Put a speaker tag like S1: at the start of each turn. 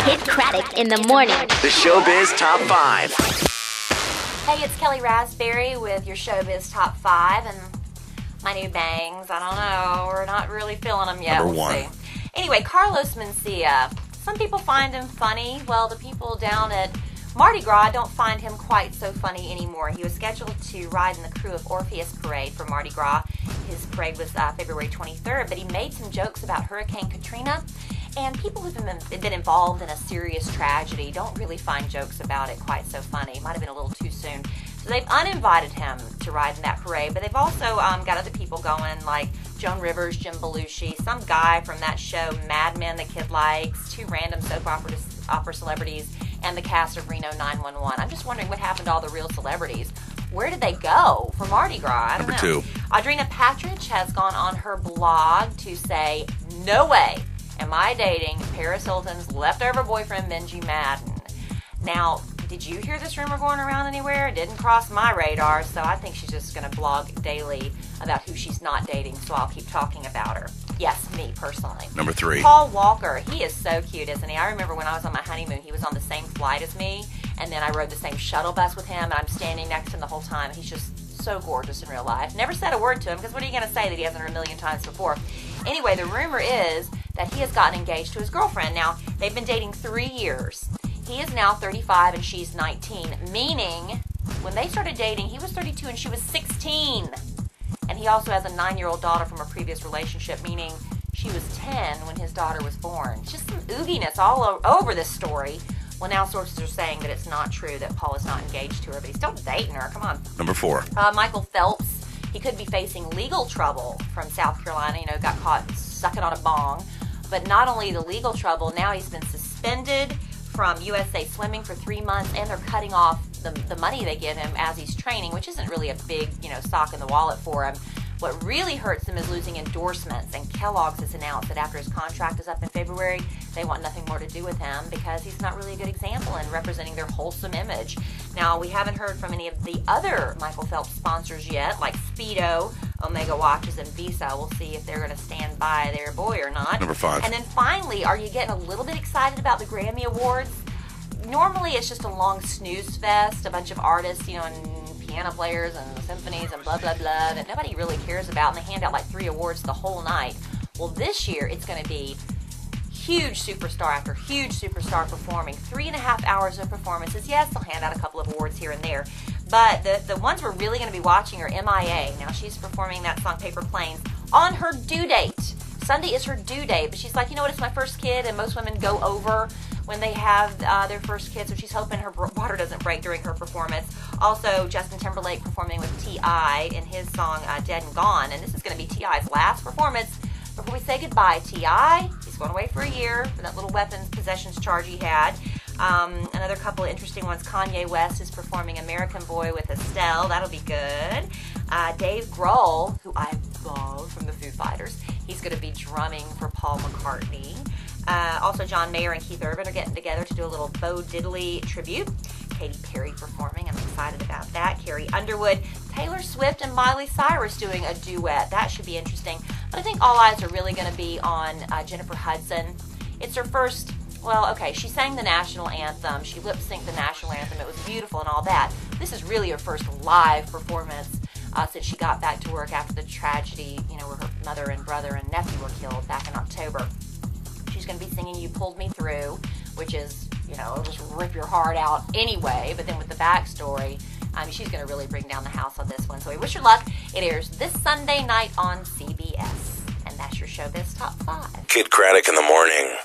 S1: Kid Craddock in the morning.
S2: The Showbiz Top 5.
S3: Hey, it's Kellie Rasberry with your Showbiz Top 5, and my new bangs, I don't know, we're not really feeling them yet.
S4: Number
S3: we'll
S4: one.
S3: see. Anyway, Carlos Mencia. Some people find him funny. Well, the people down at Mardi Gras don't find him quite so funny anymore. He was scheduled to ride in the crew of Orpheus Parade for Mardi Gras. His parade was February 23rd, but he made some jokes about Hurricane Katrina. And people who've been involved in a serious tragedy don't really find jokes about it quite so funny. Might have been a little too soon. So they've uninvited him to ride in that parade, but they've also got other people going, like Joan Rivers, Jim Belushi, some guy from that show Mad Men the kid likes, two random soap opera celebrities, and the cast of Reno 911. I'm just wondering what happened to all the real celebrities. Where did they go for Mardi Gras? I don't know.
S4: Number 2.
S3: Audrina Patridge has gone on her blog to say, "No way am I dating Paris Hilton's leftover boyfriend, Benji Madden." Now, did you hear this rumor going around anywhere? It didn't cross my radar, so I think she's just going to blog daily about who she's not dating, so I'll keep talking about her. Yes, me, personally.
S4: Number 3.
S3: Paul Walker, he is so cute, isn't he? I remember when I was on my honeymoon, he was on the same flight as me, and then I rode the same shuttle bus with him, and I'm standing next to him the whole time. He's just so gorgeous in real life. Never said a word to him, because what are you going to say that he hasn't heard a million times before? Anyway, the rumor is that he has gotten engaged to his girlfriend. Now, they've been dating 3 years. He is now 35 and she's 19, meaning when they started dating, he was 32 and she was 16. And he also has a 9-year-old daughter from a previous relationship, meaning she was 10 when his daughter was born. Just some ooginess all over this story. Well, now sources are saying that it's not true, that Paul is not engaged to her, but he's still dating her. Come on.
S4: Number 4.
S3: Michael Phelps, he could be facing legal trouble from South Carolina. Got caught sucking on a bong. But not only the legal trouble, now he's been suspended from USA Swimming for 3 months, and they're cutting off the money they give him as he's training, which isn't really a big, sock in the wallet for him. What really hurts him is losing endorsements, and Kellogg's has announced that after his contract is up in February, they want nothing more to do with him because he's not really a good example in representing their wholesome image. Now, we haven't heard from any of the other Michael Phelps sponsors yet, like Speedo, Omega Watches, and Visa. We'll see if they're going to stand by their boy or not.
S4: Number 5.
S3: And then finally, are you getting a little bit excited about the Grammy Awards? Normally, it's just a long snooze fest, a bunch of artists, and piano players and symphonies and blah, blah, blah, that nobody really cares about, and they hand out like 3 awards the whole night. Well, this year, it's going to be huge superstar after huge superstar performing. 3.5 hours of performances. Yes, they'll hand out a couple of awards here and there, but the ones we're really going to be watching are MIA. Now, she's performing that song Paper Planes on her due date. Sunday is her due date, but she's like, you know what, it's my first kid, and most women go over when they have their first kid, so she's hoping her water doesn't break during her performance. Also, Justin Timberlake performing with T.I. in his song Dead and Gone, and this is going to be T.I.'s last performance before we say goodbye. T.I., he's going away for a year for that little weapons possessions charge he had. Another couple of interesting ones. Kanye West is performing American Boy with Estelle. That'll be good. Dave Grohl, who I love from the Foo Fighters, he's going to be drumming for Paul McCartney. Also, John Mayer and Keith Urban are getting together to do a little Bo Diddley tribute. Katy Perry performing. I'm excited about that. Carrie Underwood, Taylor Swift, and Miley Cyrus doing a duet. That should be interesting. But I think all eyes are really going to be on Jennifer Hudson. It's her first, she sang the national anthem. She lip-synced the national anthem. It was beautiful and all that. This is really her first live performance since she got back to work after the tragedy, where her mother and brother and nephew were killed back in October. She's going to be singing You Pulled Me Through, which is, it'll just rip your heart out anyway. But then with the backstory, she's going to really bring down the house on this one. So we wish her luck. It airs this Sunday night on CBS. And that's your Showbiz Top 5.
S4: Kid Craddock in the morning.